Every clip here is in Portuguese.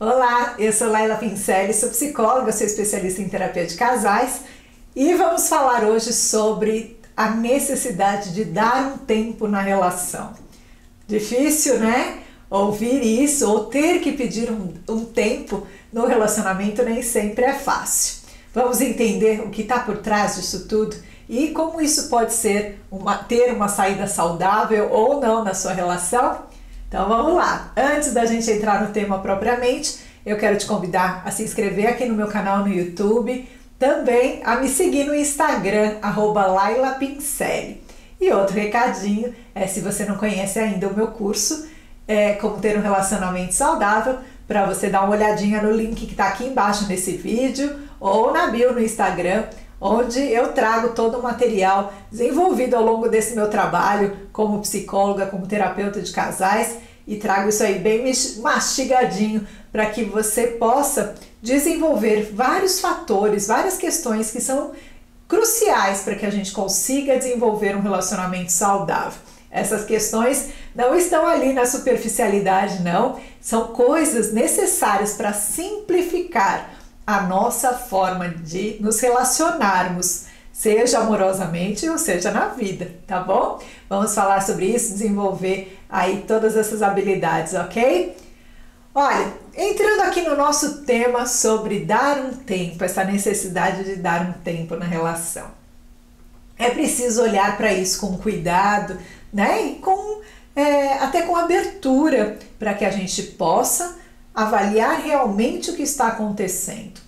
Olá, eu sou Laila Pincelli, sou psicóloga, sou especialista em terapia de casais e vamos falar hoje sobre a necessidade de dar um tempo na relação. Difícil, né? Ouvir isso ou ter que pedir um tempo no relacionamento nem sempre é fácil. Vamos entender o que está por trás disso tudo e como isso pode ser ter uma saída saudável ou não na sua relação. Então vamos lá, antes da gente entrar no tema propriamente, eu quero te convidar a se inscrever aqui no meu canal no YouTube, também a me seguir no Instagram, @LailaPincelli. E outro recadinho é, se você não conhece ainda o meu curso, Como Ter um Relacionamento Saudável, para você dar uma olhadinha no link que está aqui embaixo nesse vídeo, ou na bio no Instagram, onde eu trago todo o material desenvolvido ao longo desse meu trabalho como psicóloga, como terapeuta de casais, e trago isso aí bem mastigadinho para que você possa desenvolver vários fatores, várias questões que são cruciais para que a gente consiga desenvolver um relacionamento saudável. Essas questões não estão ali na superficialidade, não, são coisas necessárias para simplificar a nossa forma de nos relacionarmos, seja amorosamente ou seja na vida, tá bom? Vamos falar sobre isso, desenvolver aí todas essas habilidades, ok? Olha, entrando aqui no nosso tema sobre dar um tempo, essa necessidade de dar um tempo na relação. É preciso olhar para isso com cuidado, né? E até com abertura, para que a gente possa avaliar realmente o que está acontecendo.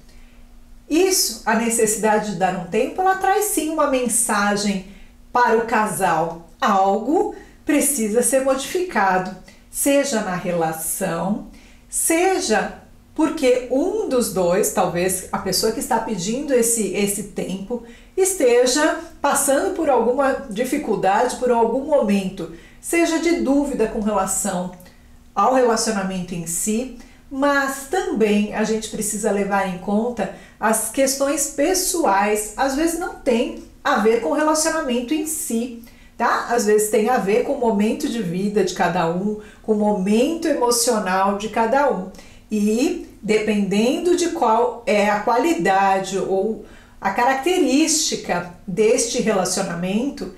Isso, a necessidade de dar um tempo, ela traz sim uma mensagem para o casal. Algo precisa ser modificado, seja na relação, seja porque um dos dois, talvez a pessoa que está pedindo esse tempo, esteja passando por alguma dificuldade, por algum momento, seja de dúvida com relação ao relacionamento em si, mas também a gente precisa levar em conta as questões pessoais. Às vezes não tem a ver com o relacionamento em si, tá? Às vezes tem a ver com o momento de vida de cada um, com o momento emocional de cada um. E dependendo de qual é a qualidade ou a característica deste relacionamento,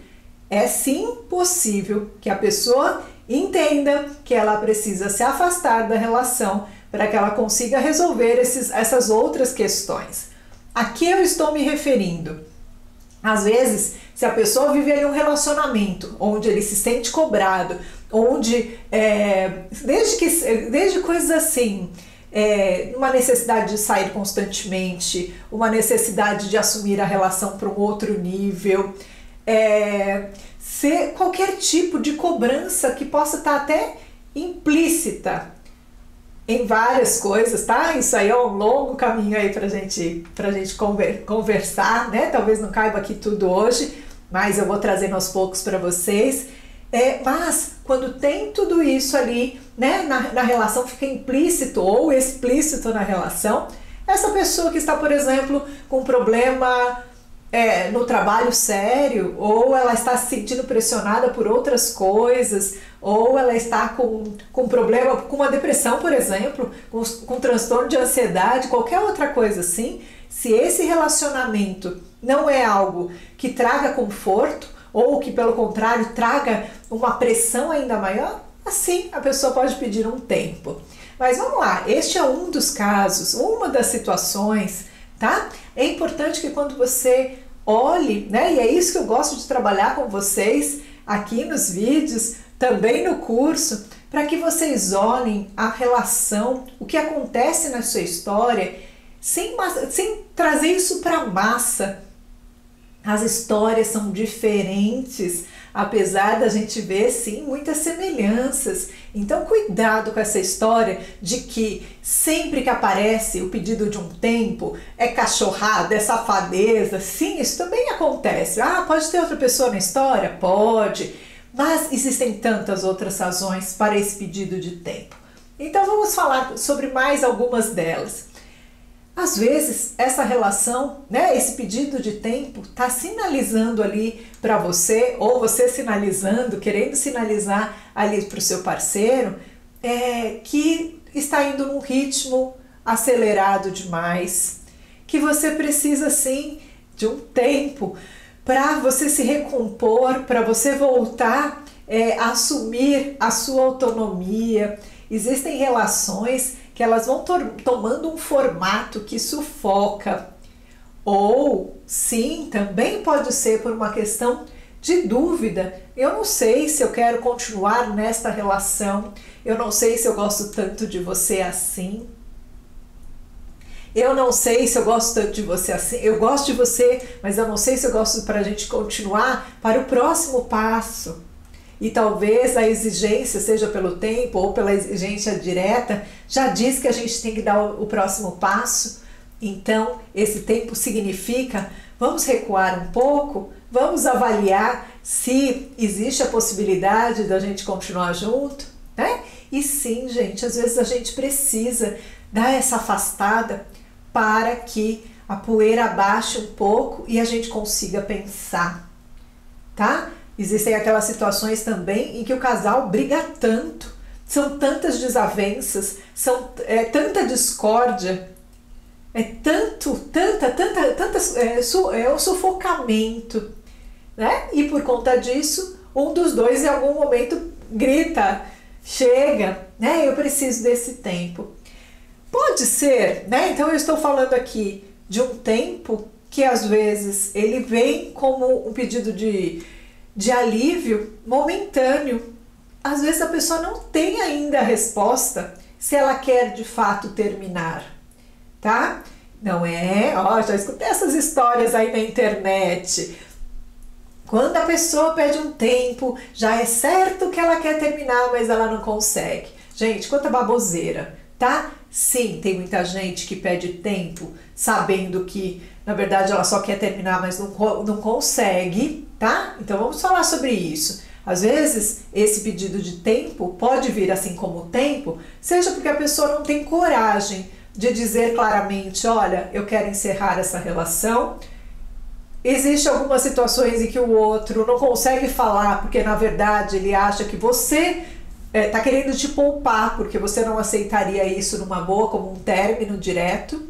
é sim possível que a pessoa entenda que ela precisa se afastar da relação para que ela consiga resolver essas outras questões. A que eu estou me referindo? Às vezes, se a pessoa vive ali um relacionamento onde ele se sente cobrado, onde, desde coisas assim, uma necessidade de sair constantemente, uma necessidade de assumir a relação para um outro nível, ser qualquer tipo de cobrança que possa estar até implícita em várias coisas, tá? Isso aí é um longo caminho aí pra gente conversar, né? Talvez não caiba aqui tudo hoje, mas eu vou trazendo aos poucos para vocês. Mas quando tem tudo isso ali, né, na relação, fica implícito ou explícito na relação, essa pessoa que está, por exemplo, com um problema no trabalho sério, ou ela está se sentindo pressionada por outras coisas, ou ela está com problema, com uma depressão, por exemplo, com transtorno de ansiedade, qualquer outra coisa assim, se esse relacionamento não é algo que traga conforto, ou que pelo contrário traga uma pressão ainda maior, assim a pessoa pode pedir um tempo. Mas vamos lá, este é um dos casos, uma das situações, tá? É importante que quando você olhe, né, e é isso que eu gosto de trabalhar com vocês aqui nos vídeos, também no curso, para que vocês olhem a relação, o que acontece na sua história, sem trazer isso para a massa. As histórias são diferentes, apesar da gente ver sim muitas semelhanças. Então cuidado com essa história de que sempre que aparece o pedido de um tempo é cachorrada, é safadeza. Sim, isso também acontece. Pode ter outra pessoa na história? Pode, mas existem tantas outras razões para esse pedido de tempo. Então vamos falar sobre mais algumas delas. Às vezes, essa relação, né, esse pedido de tempo está sinalizando ali para você, ou você sinalizando, querendo sinalizar ali para o seu parceiro, que está indo num ritmo acelerado demais, que você precisa sim de um tempo para você se recompor, para você voltar a assumir a sua autonomia. Existem relações que elas vão tomando um formato que sufoca, ou sim, também pode ser por uma questão de dúvida. Eu não sei se eu quero continuar nesta relação, eu não sei se eu gosto tanto de você assim, eu não sei se eu gosto tanto de você assim, eu gosto de você, mas eu não sei se eu gosto para a gente continuar para o próximo passo. E talvez a exigência, seja pelo tempo ou pela exigência direta, já diz que a gente tem que dar o próximo passo. Então, esse tempo significa, vamos recuar um pouco, vamos avaliar se existe a possibilidade da gente continuar junto, né? E sim, gente, às vezes a gente precisa dar essa afastada para que a poeira abaixe um pouco e a gente consiga pensar, tá? Existem aquelas situações também em que o casal briga tanto, são tantas desavenças, tanta discórdia, um sufocamento, né? E por conta disso, um dos dois em algum momento grita, chega, né? Eu preciso desse tempo. Pode ser, né? Então eu estou falando aqui de um tempo que às vezes ele vem como um pedido de alívio momentâneo. Às vezes a pessoa não tem ainda a resposta se ela quer de fato terminar, tá? Não é, já escutei essas histórias aí na internet. Quando a pessoa pede um tempo, já é certo que ela quer terminar, mas ela não consegue. Gente, quanta baboseira, tá? Sim, tem muita gente que pede tempo sabendo que, na verdade, ela só quer terminar, mas não consegue, tá? Então vamos falar sobre isso. Às vezes, esse pedido de tempo pode vir assim como o tempo, seja porque a pessoa não tem coragem de dizer claramente, olha, eu quero encerrar essa relação. Existem algumas situações em que o outro não consegue falar, porque na verdade ele acha que você tá querendo te poupar, porque você não aceitaria isso numa boa, como um término direto,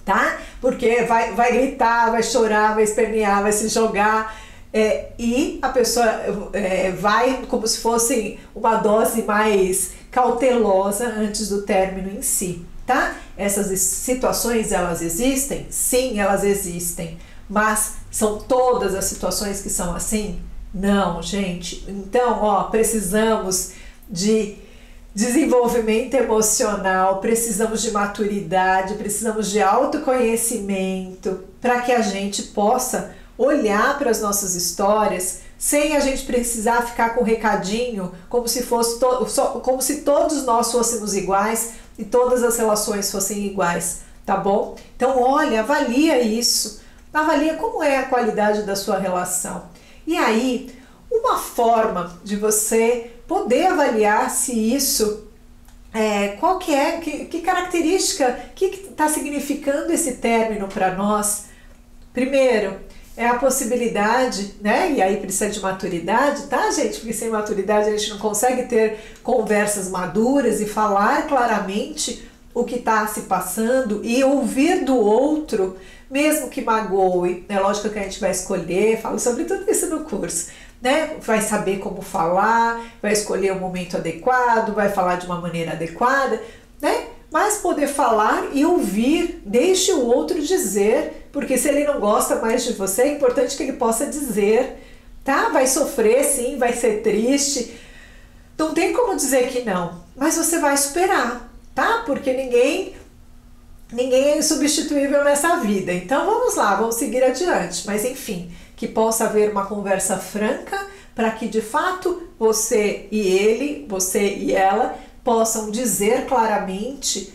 tá? Porque vai gritar, vai chorar, vai espernear, vai se jogar, e a pessoa vai como se fosse uma dose mais cautelosa antes do término em si, tá? Essas situações, elas existem? Sim, elas existem, mas são todas as situações que são assim? Não, gente. Então, precisamos de desenvolvimento emocional, precisamos de maturidade, precisamos de autoconhecimento para que a gente possa olhar para as nossas histórias sem a gente precisar ficar com um recadinho como se como se todos nós fôssemos iguais e todas as relações fossem iguais, tá bom? Então, olha, avalia isso, avalia como é a qualidade da sua relação. E aí, uma forma de você poder avaliar se isso, qual que é, que característica, que está significando esse término para nós. Primeiro, é a possibilidade, né? E aí precisa de maturidade, tá, gente? Porque sem maturidade a gente não consegue ter conversas maduras e falar claramente o que está se passando e ouvir do outro, mesmo que magoe. É lógico que a gente vai escolher, falo sobre tudo isso no curso, né? Vai saber como falar, vai escolher o momento adequado, vai falar de uma maneira adequada, né? Mas poder falar e ouvir, deixe o outro dizer, porque se ele não gosta mais de você, é importante que ele possa dizer, tá? Vai sofrer sim, vai ser triste, não tem como dizer que não, mas você vai superar, tá? Porque ninguém é insubstituível nessa vida. Então vamos lá, vamos seguir adiante, mas enfim, que possa haver uma conversa franca para que de fato você e ele, você e ela possam dizer claramente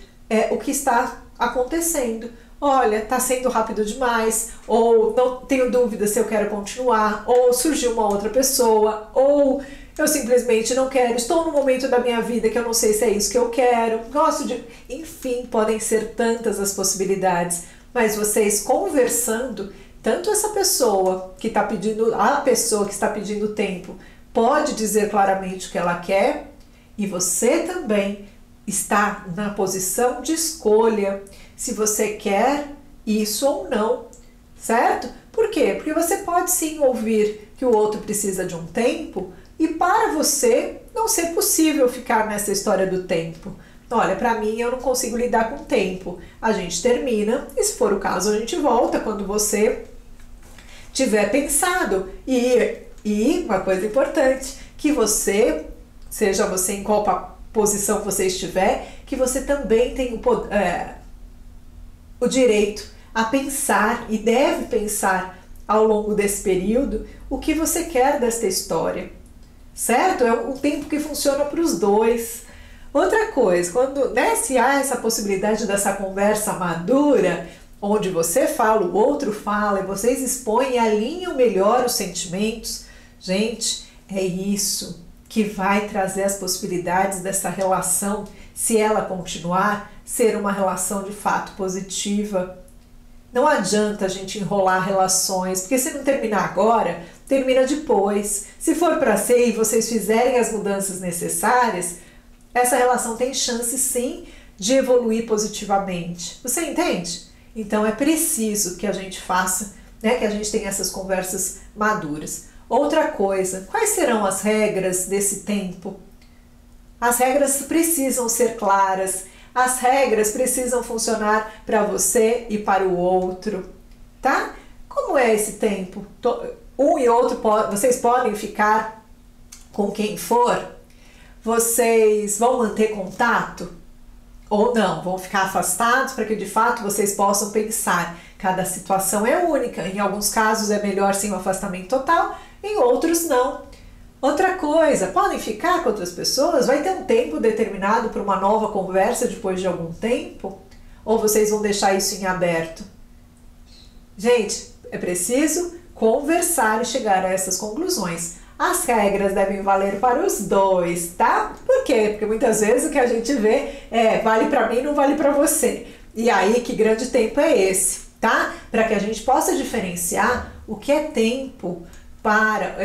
o que está acontecendo. Olha, tá sendo rápido demais, ou não tenho dúvida se eu quero continuar, ou surgiu uma outra pessoa, ou eu simplesmente não quero, estou num momento da minha vida que eu não sei se é isso que eu quero, gosto de... Enfim, podem ser tantas as possibilidades, mas vocês conversando, tanto essa pessoa que está pedindo, a pessoa que está pedindo tempo, pode dizer claramente o que ela quer, e você também está na posição de escolha se você quer isso ou não, certo? Por quê? Porque você pode sim ouvir que o outro precisa de um tempo e para você não ser possível ficar nessa história do tempo. Olha, para mim eu não consigo lidar com o tempo. A gente termina e se for o caso a gente volta quando você tiver pensado. E uma coisa importante, que você, seja você em qual posição você estiver, que você também tem o direito a pensar e deve pensar ao longo desse período o que você quer desta história, certo? É um tempo que funciona para os dois. Outra coisa, quando se há essa possibilidade dessa conversa madura, onde você fala, o outro fala, e vocês expõem e alinham melhor os sentimentos, gente, é isso que vai trazer as possibilidades dessa relação, se ela continuar, ser uma relação de fato positiva. Não adianta a gente enrolar relações, porque se não terminar agora, termina depois. Se for para ser e vocês fizerem as mudanças necessárias, essa relação tem chance sim de evoluir positivamente. Você entende? Então é preciso que a gente faça, que a gente tenha essas conversas maduras. Outra coisa, quais serão as regras desse tempo? As regras precisam ser claras, as regras precisam funcionar para você e para o outro, tá? Como é esse tempo? Um e outro, vocês podem ficar com quem for? Vocês vão manter contato? Ou não? Vão ficar afastados para que de fato vocês possam pensar. Cada situação é única. Em alguns casos é melhor sim um afastamento total, em outros não. Outra coisa, podem ficar com outras pessoas? Vai ter um tempo determinado para uma nova conversa depois de algum tempo? Ou vocês vão deixar isso em aberto? Gente, é preciso conversar e chegar a essas conclusões. As regras devem valer para os dois, tá? Por quê? Porque muitas vezes o que a gente vê vale para mim, não vale para você. E aí, que grande tempo é esse, tá? Para que a gente possa diferenciar o que é tempo para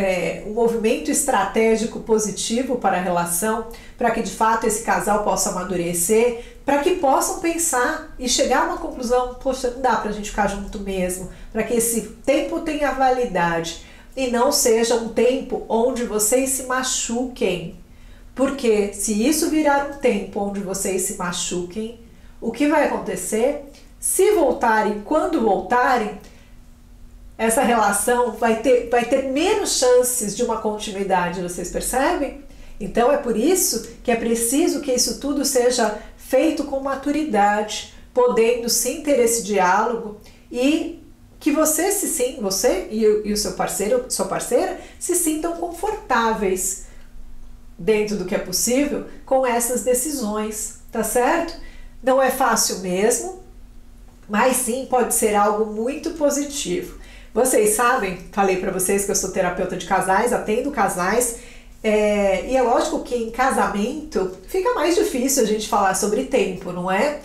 um movimento estratégico positivo para a relação, para que de fato esse casal possa amadurecer, para que possam pensar e chegar a uma conclusão, poxa, não dá para a gente ficar junto mesmo, para que esse tempo tenha validade e não seja um tempo onde vocês se machuquem, porque se isso virar um tempo onde vocês se machuquem, o que vai acontecer? Se voltarem, quando voltarem, essa relação vai ter menos chances de uma continuidade, vocês percebem? Então é por isso que é preciso que isso tudo seja feito com maturidade, podendo sim ter esse diálogo e que você e o seu parceiro, sua parceira, se sintam confortáveis dentro do que é possível com essas decisões, tá certo? Não é fácil mesmo, mas sim pode ser algo muito positivo. Vocês sabem, falei para vocês que eu sou terapeuta de casais, atendo casais, e é lógico que em casamento fica mais difícil a gente falar sobre tempo, não é?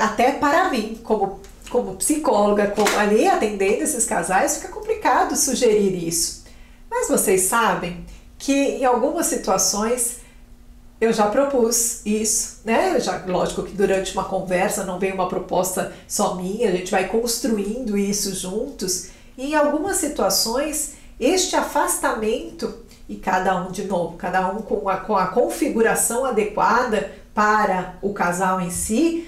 Até para mim, como psicóloga, como ali atendendo esses casais, fica complicado sugerir isso. Mas vocês sabem que em algumas situações eu já propus isso, né? Lógico que durante uma conversa não vem uma proposta só minha, a gente vai construindo isso juntos. E em algumas situações, este afastamento, e cada um com a configuração adequada para o casal em si,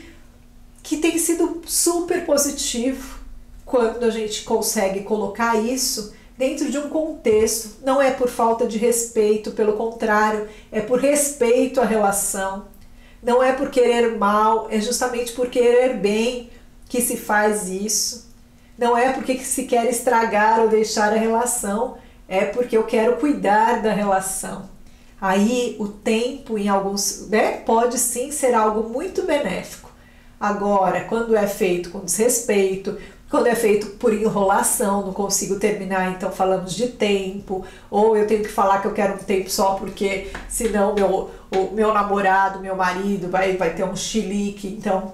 que tem sido super positivo quando a gente consegue colocar isso dentro de um contexto. Não é por falta de respeito, pelo contrário, é por respeito à relação. Não é por querer mal, é justamente por querer bem que se faz isso. Não é porque se quer estragar ou deixar a relação, é porque eu quero cuidar da relação. Aí o tempo em alguns, pode sim ser algo muito benéfico. Agora, quando é feito com desrespeito, quando é feito por enrolação, não consigo terminar, então falamos de tempo, ou eu tenho que falar que eu quero um tempo só porque senão o meu namorado, meu marido vai ter um chilique, então,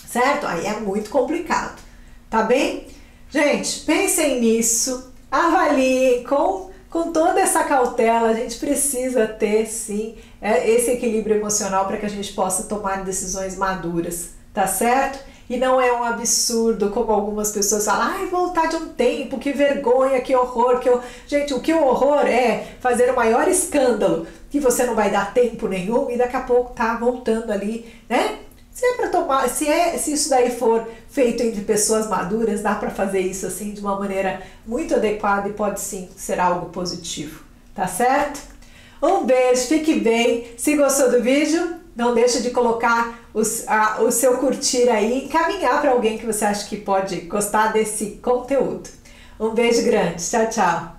certo? Aí é muito complicado, tá bem? Gente, pensem nisso, avaliem com com toda essa cautela, a gente precisa ter, sim, esse equilíbrio emocional para que a gente possa tomar decisões maduras, tá certo? E não é um absurdo, como algumas pessoas falam, ai, voltar de um tempo, que vergonha, que horror, Gente, o que o horror é fazer o maior escândalo, que você não vai dar tempo nenhum e daqui a pouco tá voltando ali, né? Se é para tomar, se isso daí for feito entre pessoas maduras, dá para fazer isso assim de uma maneira muito adequada e pode sim ser algo positivo, tá certo? Um beijo, fique bem. Se gostou do vídeo, não deixe de colocar o seu curtir aí e encaminhar para alguém que você acha que pode gostar desse conteúdo. Um beijo grande, tchau, tchau!